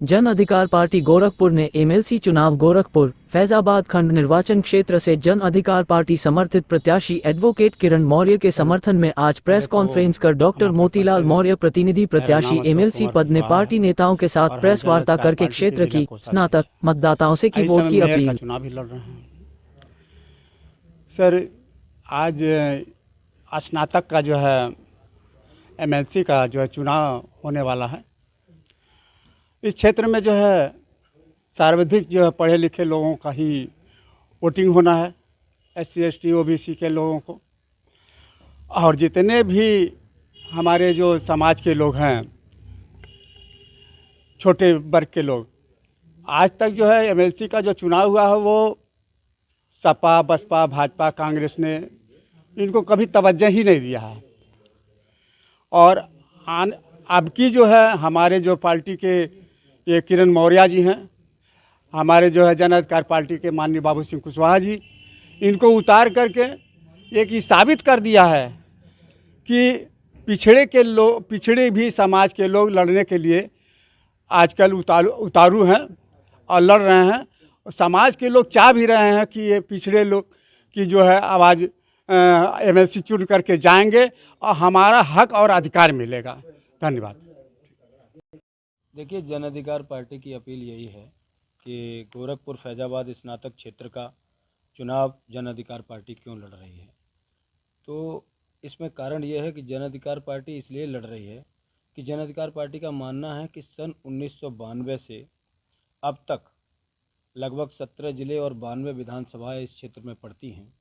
जन अधिकार पार्टी गोरखपुर ने एमएलसी चुनाव गोरखपुर फैजाबाद खंड निर्वाचन क्षेत्र से जन अधिकार पार्टी समर्थित प्रत्याशी एडवोकेट किरण मौर्य के समर्थन में आज प्रेस कॉन्फ्रेंस कर डॉक्टर मोतीलाल मौर्य प्रतिनिधि प्रत्याशी एमएलसी पद ने पार्टी नेताओं के साथ प्रेस वार्ता करके क्षेत्र की स्नातक मतदाताओं से की वोट की अपील। चुनाव भी लड़ रहे हैं सर। आज स्नातक का जो है एमएलसी का जो है चुनाव होने वाला है। इस क्षेत्र में जो है सर्वाधिक जो है पढ़े लिखे लोगों का ही वोटिंग होना है, SC ST OBC के लोगों को, और जितने भी हमारे जो समाज के लोग हैं, छोटे वर्ग के लोग, आज तक जो है एमएलसी का जो चुनाव हुआ है वो सपा बसपा भाजपा कांग्रेस ने इनको कभी तवज्जो ही नहीं दिया है। और अब की जो है हमारे जो पार्टी के ये किरण मौर्य जी हैं, हमारे जो है जन अधिकार पार्टी के माननीय बाबू सिंह कुशवाहा जी, इनको उतार करके एक ये साबित कर दिया है कि पिछड़े भी समाज के लोग लड़ने के लिए आजकल उतारू हैं और लड़ रहे हैं। समाज के लोग चाह भी रहे हैं कि ये पिछड़े लोग की जो है आवाज़ एमएलसी चुन करके जाएंगे और हमारा हक और अधिकार मिलेगा। धन्यवाद। देखिए, जन अधिकार पार्टी की अपील यही है कि गोरखपुर फैजाबाद स्नातक क्षेत्र का चुनाव जन अधिकार पार्टी क्यों लड़ रही है। तो इसमें कारण यह है कि जन अधिकार पार्टी इसलिए लड़ रही है कि जन अधिकार पार्टी का मानना है कि सन 1992 से अब तक लगभग 17 जिले और 92 विधानसभाएं इस क्षेत्र में पड़ती हैं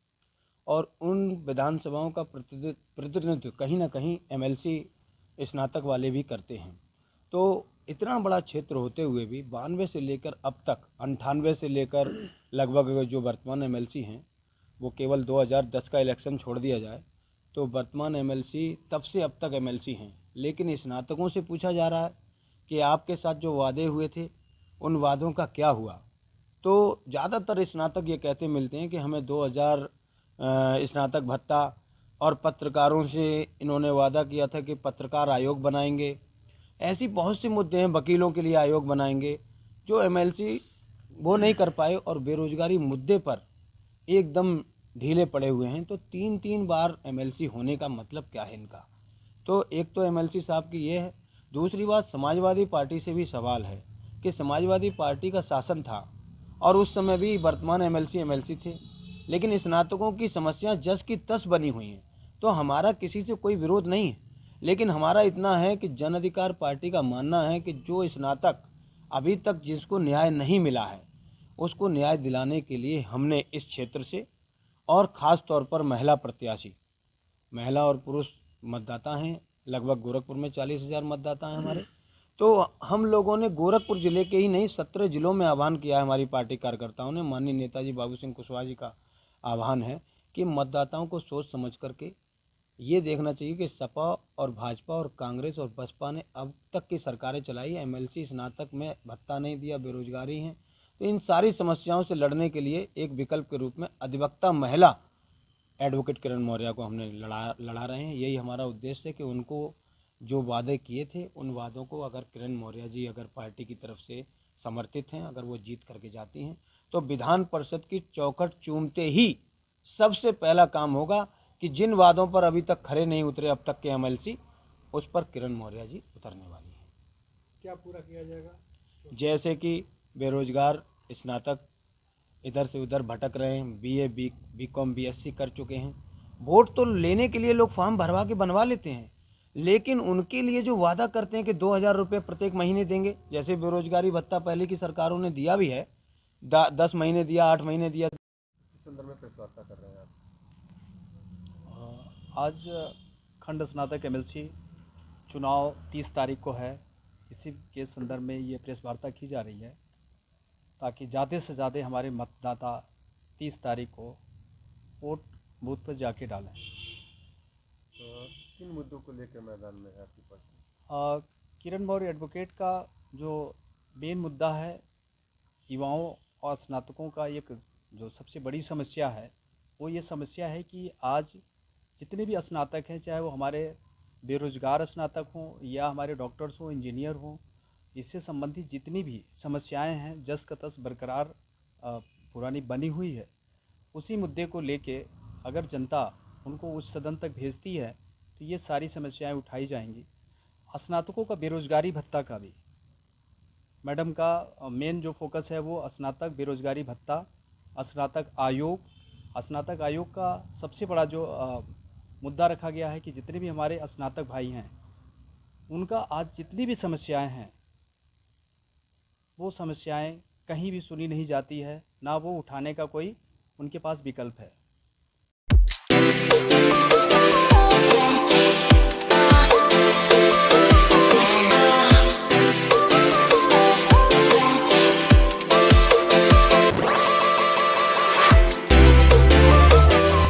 और उन विधानसभाओं का प्रतिनिधित्व कहीं ना कहीं एमएलसी स्नातक वाले भी करते हैं। तो इतना बड़ा क्षेत्र होते हुए भी 92 से लेकर अब तक 98 से लेकर लगभग जो वर्तमान एमएलसी हैं वो केवल 2010 का इलेक्शन छोड़ दिया जाए तो वर्तमान एमएलसी तब से अब तक एमएलसी हैं। लेकिन स्नातकों से पूछा जा रहा है कि आपके साथ जो वादे हुए थे उन वादों का क्या हुआ। तो ज़्यादातर स्नातक ये कहते मिलते हैं कि हमें 2000 स्नातक भत्ता और पत्रकारों से इन्होंने वादा किया था कि पत्रकार आयोग बनाएंगे। ऐसी बहुत सी मुद्दे हैं, वकीलों के लिए आयोग बनाएंगे, जो एमएलसी वो नहीं कर पाए और बेरोजगारी मुद्दे पर एकदम ढीले पड़े हुए हैं। तो 3 बार एमएलसी होने का मतलब क्या है इनका। तो एक तो एमएलसी साहब की ये है। दूसरी बात, समाजवादी पार्टी से भी सवाल है कि समाजवादी पार्टी का शासन था और उस समय भी वर्तमान एमएलसी थे, लेकिन स्नातकों की समस्या जस की तस बनी हुई हैं। तो हमारा किसी से कोई विरोध नहीं है, लेकिन हमारा इतना है कि जन अधिकार पार्टी का मानना है कि जो स्नातक अभी तक जिसको न्याय नहीं मिला है उसको न्याय दिलाने के लिए हमने इस क्षेत्र से, और ख़ास तौर पर महिला प्रत्याशी, महिला और पुरुष मतदाता हैं, लगभग गोरखपुर में 40,000 मतदाता हैं हमारे। तो हम लोगों ने गोरखपुर ज़िले के ही नहीं 17 जिलों में आह्वान किया है। हमारी पार्टी कार्यकर्ताओं ने, माननीय नेताजी बाबू सिंह कुशवाहा जी का आह्वान है कि मतदाताओं को सोच समझ करके ये देखना चाहिए कि सपा और भाजपा और कांग्रेस और बसपा ने अब तक की सरकारें चलाई है, एमएलसी स्नातक में भत्ता नहीं दिया, बेरोजगारी हैं। तो इन सारी समस्याओं से लड़ने के लिए एक विकल्प के रूप में अधिवक्ता महिला एडवोकेट किरण मौर्य को हमने लड़ा रहे हैं। यही हमारा उद्देश्य है कि उनको जो वादे किए थे उन वादों को अगर किरण मौर्य जी अगर पार्टी की तरफ से समर्थित हैं, अगर वो जीत करके जाती हैं तो विधान परिषद की चौखट चूमते ही सबसे पहला काम होगा कि जिन वादों पर अभी तक खरे नहीं उतरे अब तक के एमएलसी, उस पर किरण मौर्य जी उतरने वाली हैं। क्या पूरा किया जाएगा? जैसे कि बेरोजगार स्नातक इधर से उधर भटक रहे हैं, BA BCom BSc कर चुके हैं। वोट तो लेने के लिए लोग फॉर्म भरवा के बनवा लेते हैं, लेकिन उनके लिए जो वादा करते हैं कि 2,000 रुपये प्रत्येक महीने देंगे, जैसे बेरोजगारी भत्ता पहले की सरकारों ने दिया भी है, 10 महीने दिया, 8 महीने दिया। संदर्भ में प्रेस वार्ता कर रहे हैं आप। आज खंड स्नातक एमएलसी चुनाव 30 तारीख को है। इसी के संदर्भ में ये प्रेस वार्ता की जा रही है ताकि ज़्यादा से ज़्यादा हमारे मतदाता 30 तारीख को वोट बूथ पर जाके डालें। तो किन मुद्दों को लेकर मैदान में है आपकी पार्टी? किरण मौर्य एडवोकेट का जो मेन मुद्दा है, युवाओं और स्नातकों का एक जो सबसे बड़ी समस्या है वो ये समस्या है कि आज जितने भी स्नातक हैं, चाहे वो हमारे बेरोजगार स्नातक हों या हमारे डॉक्टर्स हों, इंजीनियर हों इससे संबंधित जितनी भी समस्याएं हैं जस का तस बरकरार पुरानी बनी हुई है, उसी मुद्दे को लेके अगर जनता उनको उस सदन तक भेजती है तो ये सारी समस्याएं उठाई जाएंगी। स्नातकों का बेरोजगारी भत्ता का भी मैडम का मेन जो फोकस है वो स्नातक बेरोजगारी भत्ता, स्नातक आयोग का सबसे बड़ा जो मुद्दा रखा गया है कि जितने भी हमारे स्नातक भाई हैं उनका आज जितनी भी समस्याएं हैं वो समस्याएं कहीं भी सुनी नहीं जाती है, ना वो उठाने का कोई उनके पास विकल्प है।